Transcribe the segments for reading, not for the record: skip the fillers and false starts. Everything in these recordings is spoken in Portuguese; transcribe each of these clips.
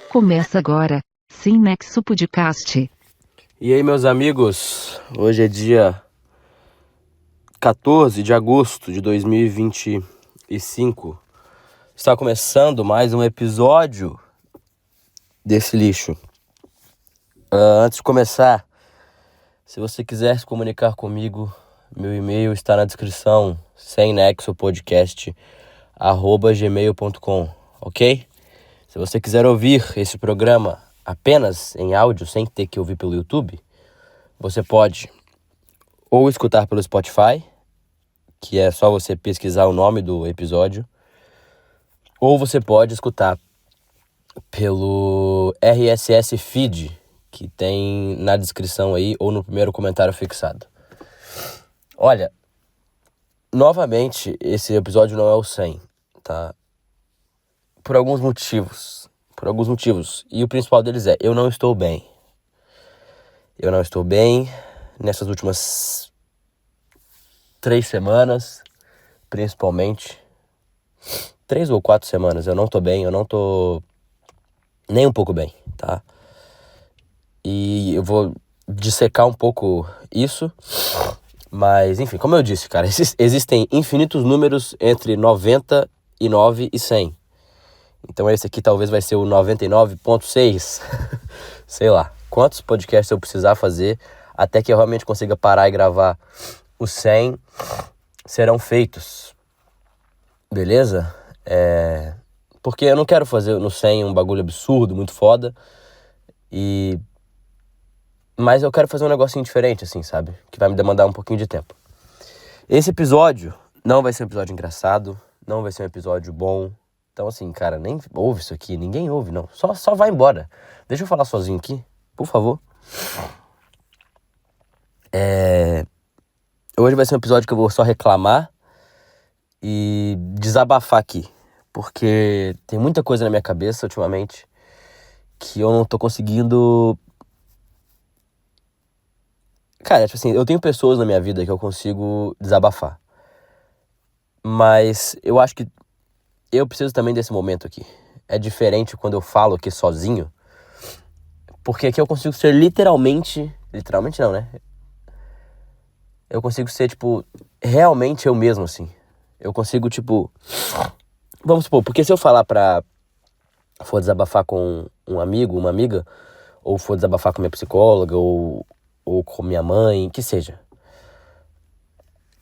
Começa agora, Sim Nexo Podcast. E aí, meus amigos, hoje é dia 14 de agosto de 2025. Está começando mais um episódio desse lixo. Antes de começar, se você quiser se comunicar comigo, meu e-mail está na descrição, semnexopodcast@gmail.com, ok? Se você quiser ouvir esse programa apenas em áudio, sem ter que ouvir pelo YouTube, você pode ou escutar pelo Spotify, que é só você pesquisar o nome do episódio, ou você pode escutar pelo RSS Feed, que tem na descrição aí ou no primeiro comentário fixado. Olha, novamente, esse episódio não é o 100, tá? Por alguns motivos. E o principal deles é, eu não estou bem. Eu não estou bem nessas últimas 3 semanas, principalmente. 3 ou 4 semanas, eu não tô bem, eu não tô nem um pouco bem, tá? E eu vou dissecar um pouco isso, mas enfim, como eu disse, cara, existem infinitos números entre 99 e 100. Então esse aqui talvez vai ser o 99.6, sei lá, quantos podcasts eu precisar fazer até que eu realmente consiga parar e gravar os 100 serão feitos, beleza? Porque eu não quero fazer no 100 um bagulho absurdo, muito foda, mas eu quero fazer um negocinho diferente, assim, sabe? Que vai me demandar um pouquinho de tempo. Esse episódio não vai ser um episódio engraçado, não vai ser um episódio bom. Então, assim, cara, nem ouve isso aqui, ninguém ouve, não. Só vai embora. Deixa eu falar sozinho aqui, por favor. Hoje vai ser um episódio que eu vou só reclamar e desabafar aqui. Porque tem muita coisa na minha cabeça ultimamente que eu não tô conseguindo... Cara, tipo assim, eu tenho pessoas na minha vida que eu consigo desabafar. Mas eu acho que eu preciso também desse momento aqui. É diferente quando eu falo aqui sozinho. Porque aqui eu consigo ser literalmente... Literalmente não, né? Eu consigo ser, tipo, realmente eu mesmo, assim. Eu consigo, tipo... Vamos supor, porque se eu falar for desabafar com um amigo, uma amiga, ou for desabafar com minha psicóloga, ou com minha mãe, que seja.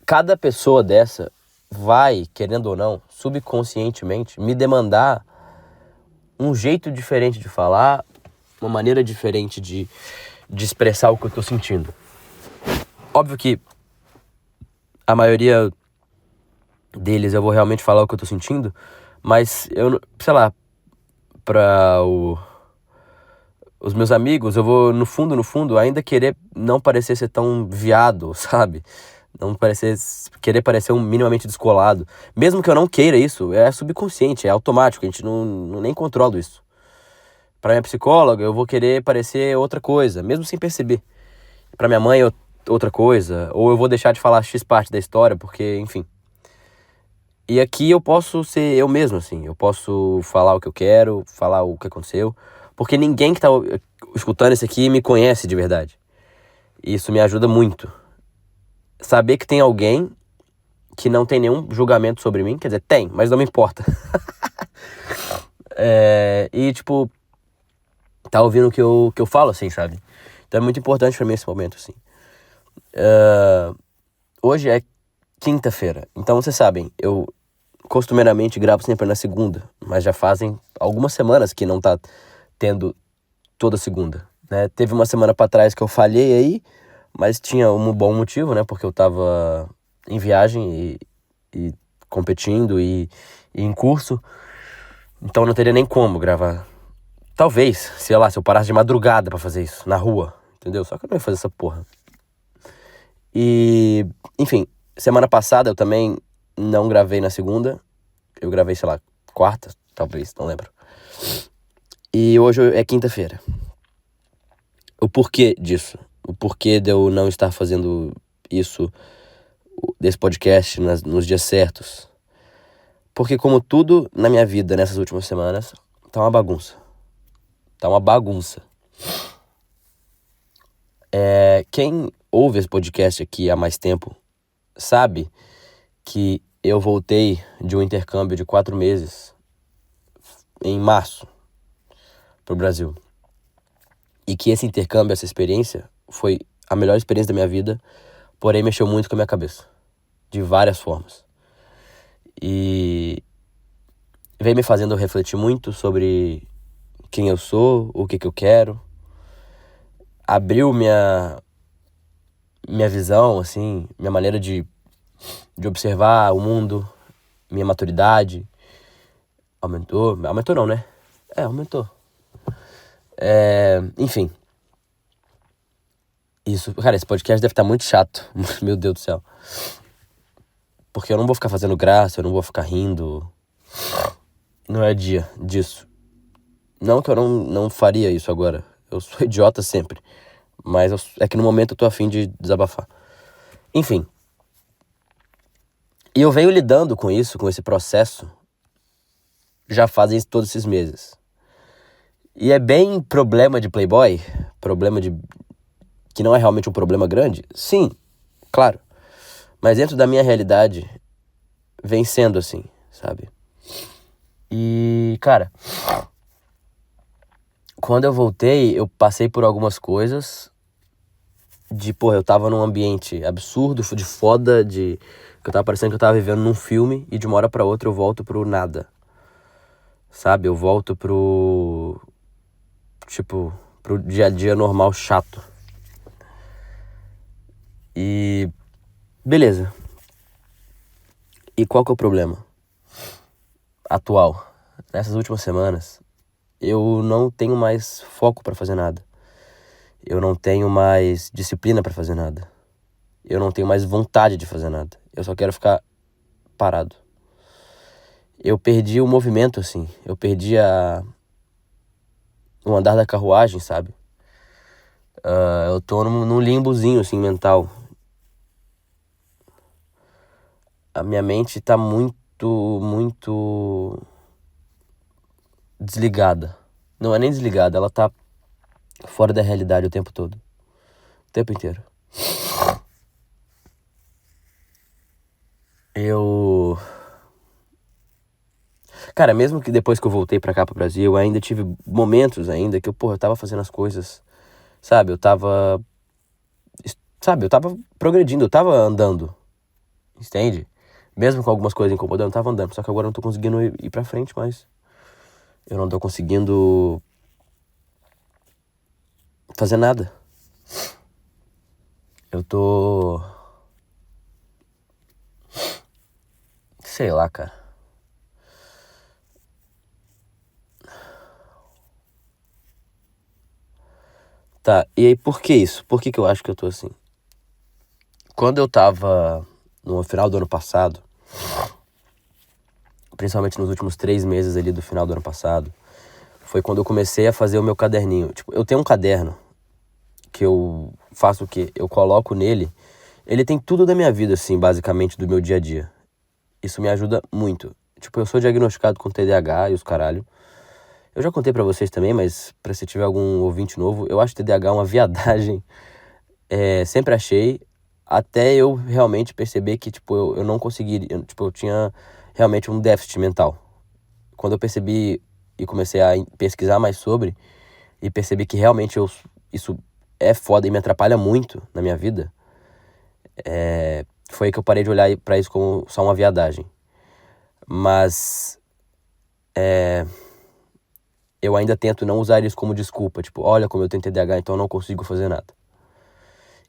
Cada pessoa dessa vai, querendo ou não, subconscientemente, me demandar um jeito diferente de falar, uma maneira diferente de expressar o que eu tô sentindo. Óbvio que a maioria deles eu vou realmente falar o que eu tô sentindo, mas eu, sei lá, pra os meus amigos, eu vou, no fundo, ainda querer não parecer ser tão viado, sabe? Não querer parecer um minimamente descolado. Mesmo que eu não queira isso, é subconsciente, é automático, a gente não nem controla isso. Pra minha psicóloga, eu vou querer parecer outra coisa, mesmo sem perceber. Pra minha mãe, outra coisa, ou eu vou deixar de falar X parte da história, porque, enfim. E aqui eu posso ser eu mesmo, assim, eu posso falar o que eu quero, falar o que aconteceu, porque ninguém que tá escutando isso aqui me conhece de verdade. E isso me ajuda muito. Saber que tem alguém que não tem nenhum julgamento sobre mim, quer dizer, tem, mas não me importa. E, tipo, tá ouvindo o que eu falo, assim, sabe? Então é muito importante pra mim esse momento, assim. Hoje é quinta-feira, então vocês sabem, eu costumeiramente gravo sempre na segunda, mas já fazem algumas semanas que não tá tendo toda segunda, né? Teve uma semana pra trás que eu falhei aí, mas tinha um bom motivo, né? Porque eu tava em viagem e competindo e em curso, então não teria nem como gravar. Talvez, sei lá, se eu parasse de madrugada pra fazer isso, na rua, entendeu? Só que eu não ia fazer essa porra. E, enfim, semana passada eu também não gravei na segunda. Eu gravei, sei lá, quarta, talvez, não lembro. E hoje é quinta-feira. O porquê disso? O porquê de eu não estar fazendo isso, desse podcast, nos dias certos? Porque como tudo na minha vida nessas últimas semanas, tá uma bagunça. Tá uma bagunça. Quem ouve esse podcast aqui há mais tempo sabe que eu voltei de um intercâmbio de 4 meses em março pro Brasil. E que esse intercâmbio, essa experiência, foi a melhor experiência da minha vida, porém mexeu muito com a minha cabeça. De várias formas. E vem me fazendo refletir muito sobre quem eu sou, o que eu quero. Abriu minha visão, assim, minha maneira de observar o mundo, minha maturidade. Aumentou? Aumentou não, né? Aumentou. Enfim. Isso, cara, esse podcast deve estar muito chato. Meu Deus do céu. Porque eu não vou ficar fazendo graça, eu não vou ficar rindo. Não é dia disso. Não que eu não faria isso agora. Eu sou idiota sempre. Mas é que no momento eu tô afim de desabafar. Enfim. E eu venho lidando com isso, com esse processo, já fazem todos esses meses. E é bem problema de playboy, problema de... que não é realmente um problema grande? Sim, claro. Mas dentro da minha realidade, vem sendo assim, sabe? E, cara, quando eu voltei, eu passei por algumas coisas eu tava num ambiente absurdo, de foda, que eu tava parecendo que eu tava vivendo num filme, e de uma hora pra outra eu volto pro nada. Sabe? Eu volto pro dia a dia normal chato. E beleza. E qual que é o problema atual? Nessas últimas semanas, eu não tenho mais foco pra fazer nada. Eu não tenho mais disciplina pra fazer nada. Eu não tenho mais vontade de fazer nada. Eu só quero ficar parado. Eu perdi o movimento, assim. Eu perdi o andar da carruagem, sabe? Eu tô num limbozinho, assim, mental. A minha mente tá muito desligada. Não é nem desligada, ela tá fora da realidade o tempo todo. O tempo inteiro. Cara, mesmo que depois que eu voltei pra cá pro Brasil, eu ainda tive momentos ainda que eu tava fazendo as coisas, sabe? Eu tava progredindo, eu tava andando, entende? Mesmo com algumas coisas incomodando, eu tava andando. Só que agora eu não tô conseguindo ir pra frente mais. Eu não tô conseguindo fazer nada. Eu tô... sei lá, cara. Tá, e aí por que isso? Por que eu acho que eu tô assim? Quando eu tava no final do ano passado, principalmente nos últimos 3 meses ali do final do ano passado, foi quando eu comecei a fazer o meu caderninho. Tipo, eu tenho um caderno que eu faço o quê? Eu coloco nele, ele tem tudo da minha vida, assim, basicamente, do meu dia a dia. Isso me ajuda muito. Tipo, eu sou diagnosticado com TDAH e os caralho. Eu já contei pra vocês também, mas pra se tiver algum ouvinte novo, eu acho TDAH uma viadagem. Sempre achei, até eu realmente perceber que, tipo, eu não conseguiria... eu tinha realmente um déficit mental. Quando eu percebi e comecei a pesquisar mais sobre, e percebi que realmente isso é foda e me atrapalha muito na minha vida, foi aí que eu parei de olhar pra isso como só uma viadagem. Mas eu ainda tento não usar isso como desculpa. Tipo, olha como eu tenho TDAH, então eu não consigo fazer nada.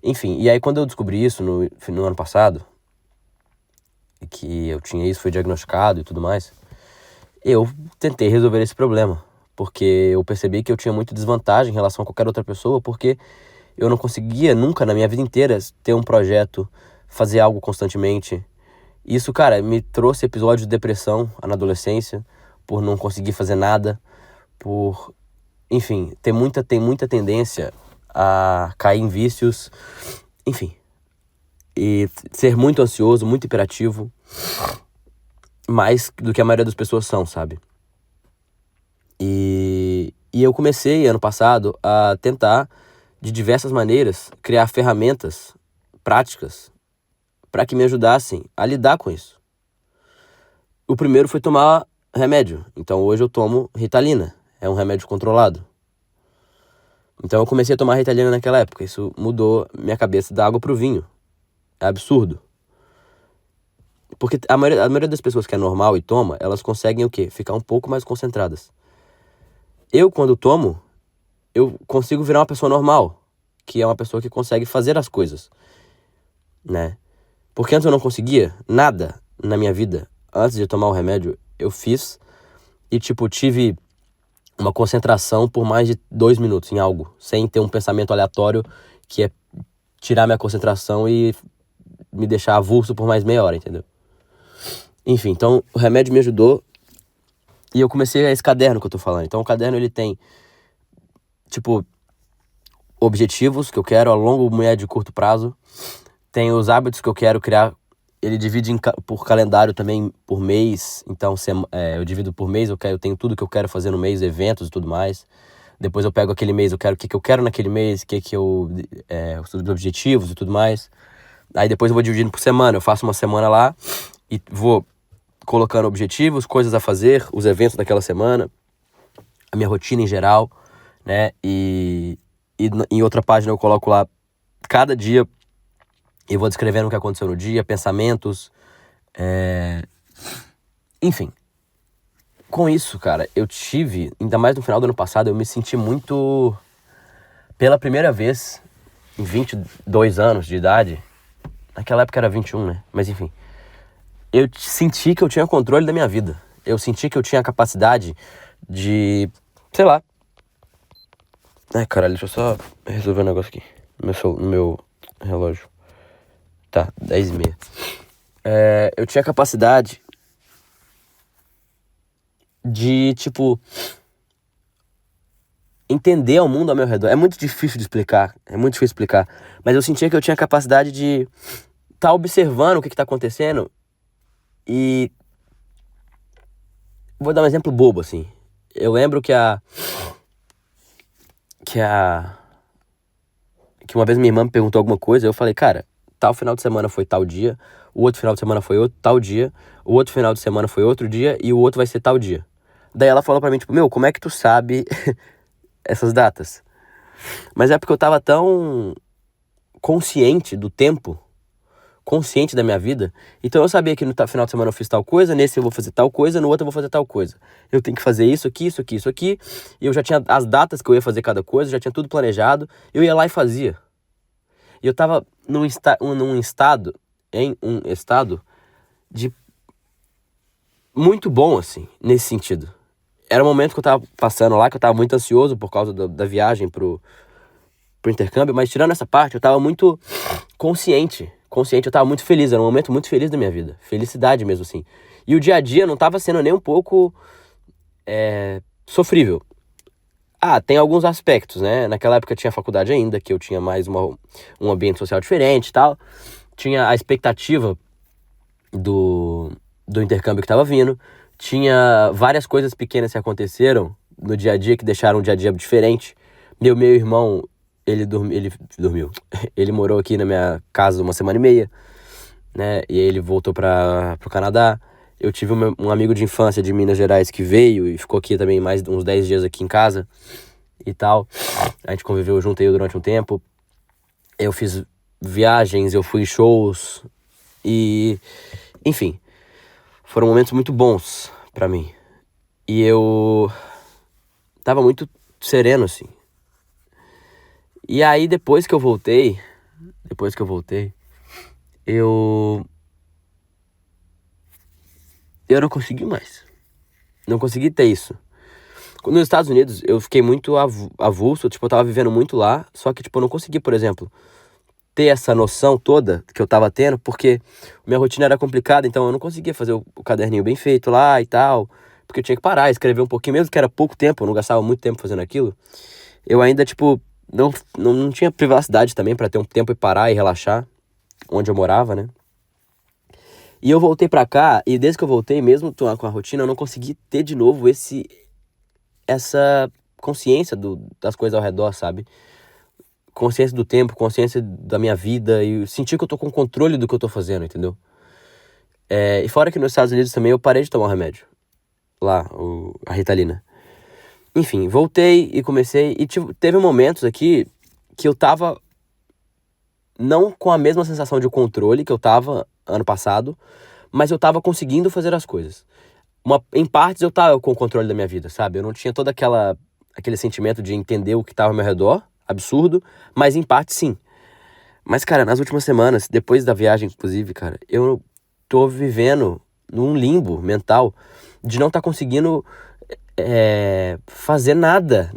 Enfim, e aí quando eu descobri isso no ano passado, que eu tinha isso, fui diagnosticado e tudo mais, eu tentei resolver esse problema. Porque eu percebi que eu tinha muita desvantagem em relação a qualquer outra pessoa, porque eu não conseguia nunca na minha vida inteira ter um projeto, fazer algo constantemente. Isso, cara, me trouxe episódios de depressão na adolescência, por não conseguir fazer nada, enfim, tem muita tendência a cair em vícios, enfim, e ser muito ansioso, muito hiperativo. mais do que a maioria das pessoas são, sabe? E eu comecei ano passado a tentar, de diversas maneiras, criar ferramentas práticas para que me ajudassem a lidar com isso. O primeiro foi tomar remédio. Então hoje eu tomo Ritalina. É um remédio controlado. Então eu comecei a tomar Ritalina naquela época. Isso mudou minha cabeça da água pro vinho. É absurdo. Porque a maioria das pessoas que é normal e toma, elas conseguem o quê? Ficar um pouco mais concentradas. Eu, quando tomo, eu consigo virar uma pessoa normal. Que é uma pessoa que consegue fazer as coisas. Né? Porque antes eu não conseguia nada na minha vida. Antes de tomar o remédio, eu fiz e, tive uma concentração por mais de 2 minutos em algo, sem ter um pensamento aleatório que é tirar minha concentração e me deixar avulso por mais meia hora, entendeu? Enfim, então o remédio me ajudou e eu comecei esse caderno que eu tô falando. Então o caderno, ele tem, objetivos que eu quero a longo, médio e curto prazo. Tem os hábitos que eu quero criar. Ele divide por calendário também, por mês. Então, eu divido por mês, eu tenho tudo que eu quero fazer no mês, eventos e tudo mais. Depois eu pego aquele mês, eu quero o que eu quero naquele mês, os objetivos e tudo mais. Aí depois eu vou dividindo por semana. Eu faço uma semana lá e vou colocando objetivos, coisas a fazer, os eventos daquela semana, a minha rotina em geral, né? E em outra página eu coloco lá cada dia. Eu vou descrevendo o que aconteceu no dia, pensamentos, enfim. Com isso, cara, eu tive, ainda mais no final do ano passado, eu me senti muito, pela primeira vez, em 22 anos de idade, naquela época era 21, né? Mas enfim, eu senti que eu tinha controle da minha vida. Eu senti que eu tinha a capacidade de, sei lá. Ai, caralho, deixa eu só resolver um negócio aqui, no meu relógio. Tá, 10h30. Eu tinha capacidade de, entender o mundo ao meu redor. É muito difícil de explicar, mas eu sentia que eu tinha capacidade de estar observando o que tá acontecendo e... Vou dar um exemplo bobo, assim. Eu lembro que uma vez minha irmã me perguntou alguma coisa, eu falei, cara, tal final de semana foi tal dia, o outro final de semana foi outro tal dia, o outro final de semana foi outro dia e o outro vai ser tal dia. Daí ela falou pra mim, como é que tu sabe essas datas? Mas é porque eu tava tão consciente do tempo, consciente da minha vida, então eu sabia que no final de semana eu fiz tal coisa, nesse eu vou fazer tal coisa, no outro eu vou fazer tal coisa. Eu tenho que fazer isso aqui, isso aqui, isso aqui, e eu já tinha as datas que eu ia fazer cada coisa, já tinha tudo planejado, eu ia lá e fazia. E eu tava em um estado de muito bom, assim, nesse sentido. Era um momento que eu tava passando lá, que eu tava muito ansioso por causa da viagem pro intercâmbio, mas tirando essa parte, eu tava muito consciente, eu tava muito feliz, era um momento muito feliz da minha vida, felicidade mesmo, assim. E o dia a dia não tava sendo nem um pouco sofrível. Tem alguns aspectos, né? Naquela época eu tinha faculdade ainda, que eu tinha mais um ambiente social diferente e tal. Tinha a expectativa do intercâmbio que tava vindo. Tinha várias coisas pequenas que aconteceram no dia a dia, que deixaram o dia a dia diferente. Meu irmão, ele dormiu. Ele morou aqui na minha casa 1 semana e meia, né? E aí ele voltou pro Canadá. Eu tive um amigo de infância de Minas Gerais que veio e ficou aqui também mais uns 10 dias aqui em casa e tal. A gente conviveu junto aí durante um tempo. Eu fiz viagens, eu fui em shows e... Enfim, foram momentos muito bons pra mim. E eu tava muito sereno, assim. E aí, depois que eu voltei, eu não consegui mais. Não consegui ter isso. Nos Estados Unidos, eu fiquei muito avulso, eu tava vivendo muito lá, só que, eu não consegui, por exemplo, ter essa noção toda que eu tava tendo, porque minha rotina era complicada, então eu não conseguia fazer o caderninho bem feito lá e tal, porque eu tinha que parar, escrever um pouquinho, mesmo que era pouco tempo, eu não gastava muito tempo fazendo aquilo, eu ainda, não tinha privacidade também pra ter um tempo e parar e relaxar, onde eu morava, né? E eu voltei pra cá, e desde que eu voltei, mesmo com a rotina, eu não consegui ter de novo essa consciência das coisas ao redor, sabe? Consciência do tempo, consciência da minha vida, e sentir que eu tô com controle do que eu tô fazendo, entendeu? E fora que nos Estados Unidos também eu parei de tomar o remédio. Lá, a Ritalina. Enfim, voltei e comecei, e teve momentos aqui que eu tava não com a mesma sensação de controle que eu tava ano passado, mas eu tava conseguindo fazer as coisas. Em partes eu tava com o controle da minha vida, sabe? Eu não tinha todo aquele sentimento de entender o que tava ao meu redor, absurdo, mas em parte sim. Mas, cara, nas últimas semanas, depois da viagem, inclusive, cara, eu tô vivendo num limbo mental de não tá conseguindo fazer nada.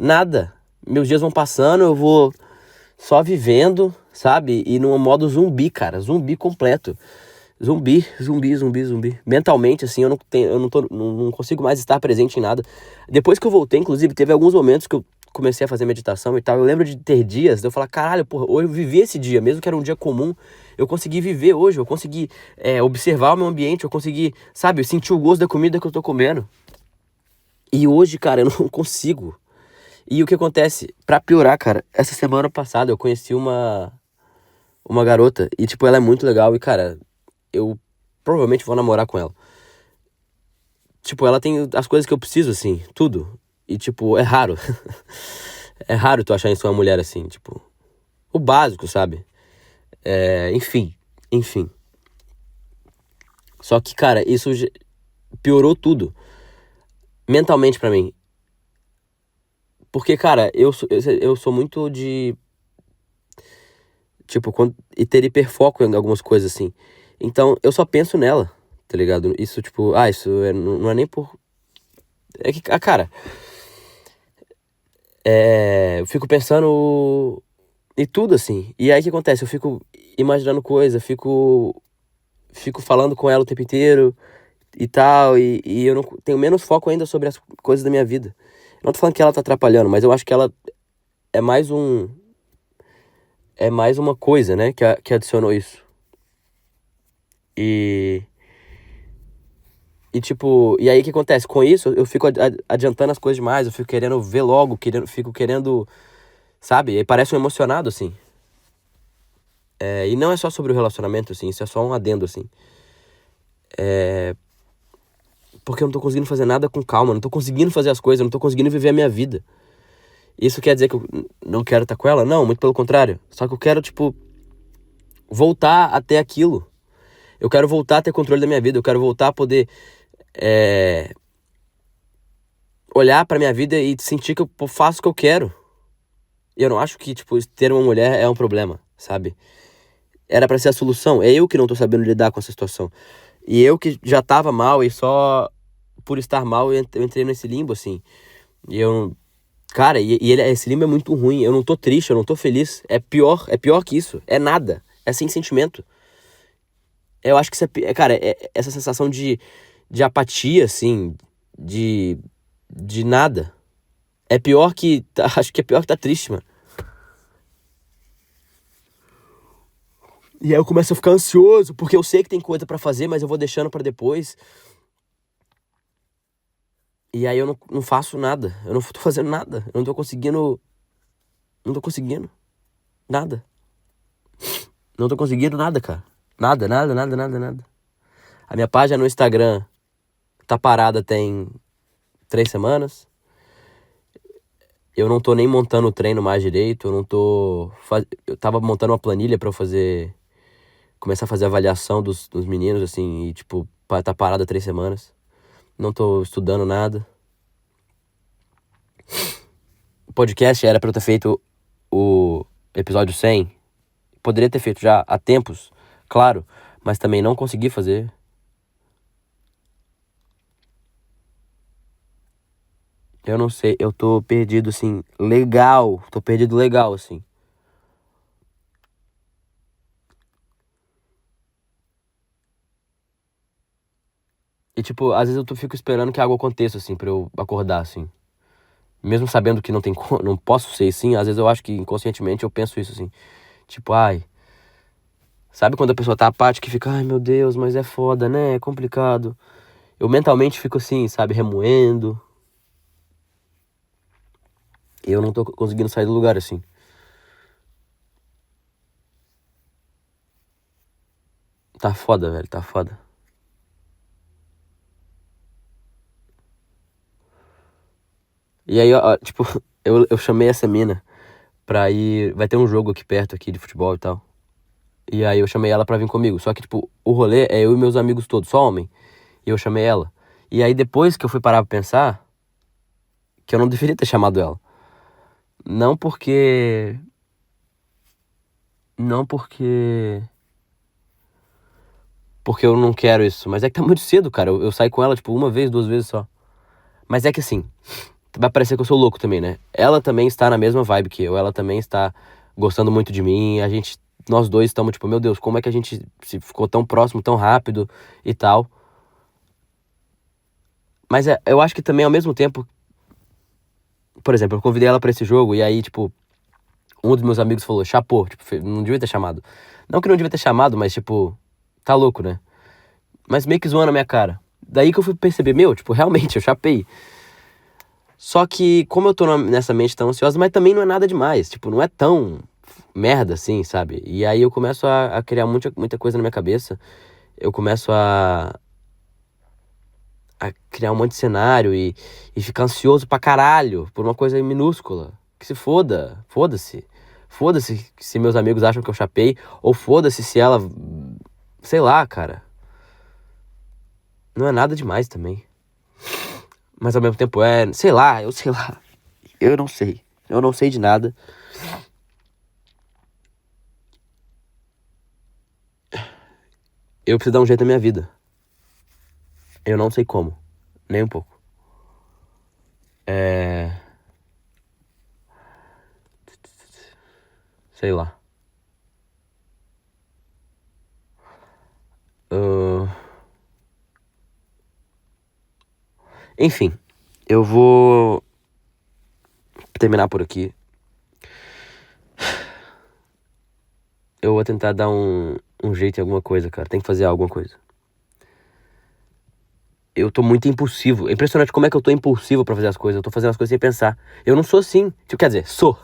Meus dias vão passando, eu vou só vivendo, sabe? E num modo zumbi, cara, zumbi completo. Zumbi. Mentalmente, assim, eu não consigo mais estar presente em nada. Depois que eu voltei, inclusive, teve alguns momentos que eu comecei a fazer meditação e tal. Eu lembro de ter dias de eu falar, caralho, porra, hoje eu vivi esse dia, mesmo que era um dia comum, eu consegui viver hoje, eu consegui observar o meu ambiente, eu consegui, sabe, sentir o gosto da comida que eu tô comendo. E hoje, cara, eu não consigo. E o que acontece? Pra piorar, cara, essa semana passada eu conheci uma garota e, tipo, ela é muito legal e, cara, eu provavelmente vou namorar com ela. Tipo, ela tem as coisas que eu preciso, assim, tudo. E, tipo, é raro. É raro tu achar isso uma mulher assim, tipo, o básico, sabe? Enfim. Só que, cara, isso piorou tudo. Mentalmente pra mim. Porque, cara, eu sou muito de... Tipo, e ter hiperfoco em algumas coisas, assim. Então, eu só penso nela, tá ligado? Isso, tipo... isso não é nem por... É que, cara... eu fico pensando em tudo, assim. E aí, o que acontece? Eu fico imaginando coisa, fico falando com ela o tempo inteiro e tal. E eu não tenho menos foco ainda sobre as coisas da minha vida. Não tô falando que ela tá atrapalhando, mas eu acho que ela é mais uma coisa, né, que adicionou isso. E tipo, e aí o que acontece? Com isso, eu fico adiantando as coisas demais, eu fico querendo ver logo, fico querendo, sabe? E parece um emocionado, assim. E não é só sobre o relacionamento, assim, isso é só um adendo, assim. Porque eu não tô conseguindo fazer nada com calma, não tô conseguindo fazer as coisas, não tô conseguindo viver a minha vida. Isso quer dizer que eu não quero estar com ela? Não, muito pelo contrário. Só que eu quero, tipo, voltar a ter aquilo. Eu quero voltar a ter controle da minha vida, eu quero voltar a poder olhar pra minha vida e sentir que eu faço o que eu quero. E eu não acho que, tipo, ter uma mulher é um problema, sabe? Era pra ser a solução. É eu que não tô sabendo lidar com essa situação. E eu que já tava mal e só por estar mal eu entrei nesse limbo, assim. E eu... Cara, esse limbo é muito ruim. Eu não tô triste, eu não tô feliz. É pior que isso. É nada. É sem sentimento. Eu acho que isso cara, essa sensação de apatia, assim, de nada. É pior que... Acho que é pior que tá triste, mano. E aí eu começo a ficar ansioso, porque eu sei que tem coisa pra fazer, mas eu vou deixando pra depois. E aí eu não faço nada. Eu não tô fazendo nada. Eu não tô conseguindo... Nada. Não tô conseguindo nada, cara. Nada. A minha página no Instagram tá parada tem 3 semanas. Eu não tô nem montando o treino mais direito. Eu não tô... Eu tava montando uma planilha pra eu fazer... Começar a fazer avaliação dos meninos, assim. E, tipo, tá parada 3 semanas. Não tô estudando nada. O podcast era pra eu ter feito o episódio 100. Poderia ter feito já há tempos, claro. Mas também não consegui fazer. Eu não sei, eu tô perdido, assim, legal. Tô perdido legal, assim. E, tipo, às vezes eu fico esperando que algo aconteça, assim, pra eu acordar, assim. Mesmo sabendo que não posso ser assim, às vezes eu acho que inconscientemente eu penso isso, assim. Tipo, ai, Sabe quando a pessoa tá apática e fica, ai meu Deus, mas é foda, né? É complicado. Eu mentalmente fico assim, sabe, remoendo. E eu não tô conseguindo sair do lugar assim. Tá foda, velho, tá foda. E aí, ó, tipo, eu chamei essa mina pra ir. Vai ter um jogo aqui perto aqui de futebol e tal. E aí eu chamei ela pra vir comigo. Só que, tipo, o rolê é eu e meus amigos todos, só homem. E eu chamei ela. E aí depois que eu fui parar pra pensar, que eu não deveria ter chamado ela. Não porque. Não porque. Porque eu não quero isso. Mas é que tá muito cedo, cara. Eu saí com ela, tipo, uma vez, duas vezes só. Mas é que assim, vai parecer que eu sou louco também, né? Ela também está na mesma vibe que eu. Ela também está gostando muito de mim. Nós dois estamos tipo, meu Deus, como é que a gente se ficou tão próximo, tão rápido e tal. Mas eu acho que também ao mesmo tempo, por exemplo, eu convidei ela pra esse jogo e aí, tipo, um dos meus amigos falou, chapô, tipo, não devia ter chamado. Não que não devia ter chamado, mas tipo, tá louco, né? Mas meio que zoando a minha cara. Daí que eu fui perceber, meu, tipo, realmente, eu chapei. Só que, como eu tô nessa mente tão ansiosa, mas também não é nada demais. Tipo, não é tão merda assim, sabe? E aí eu começo a criar muita coisa na minha cabeça. Eu começo a criar um monte de cenário e ficar ansioso pra caralho por uma coisa minúscula. Que se foda. Foda-se. Foda-se se meus amigos acham que eu chapei. Ou foda-se se ela... Sei lá, cara. Não é nada demais também. Mas ao mesmo tempo sei lá. Eu não sei. Eu não sei de nada. Eu preciso dar um jeito na minha vida. Eu não sei como. Nem um pouco. Sei lá. Ahn, Enfim. Eu vou terminar por aqui. Eu vou tentar dar um jeito em alguma coisa, cara. Tem que fazer alguma coisa. Eu tô muito impulsivo. É impressionante como é que eu tô impulsivo pra fazer as coisas. Eu tô fazendo as coisas sem pensar. Eu não sou assim. Tipo, quer dizer, sou.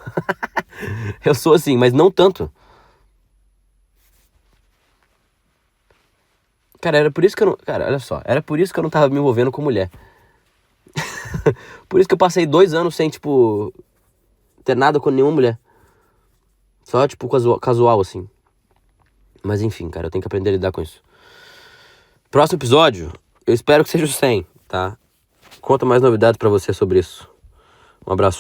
Eu sou assim, mas não tanto. Cara, era por isso que eu não... Cara, olha só. Era por isso que eu não tava me envolvendo com mulher. Por isso que eu passei 2 anos sem, tipo... ter nada com nenhuma mulher. Só, tipo, casual, assim. Mas enfim, cara, eu tenho que aprender a lidar com isso. Próximo episódio, eu espero que seja o 100, tá? Conta mais novidades pra você sobre isso. Um abraço.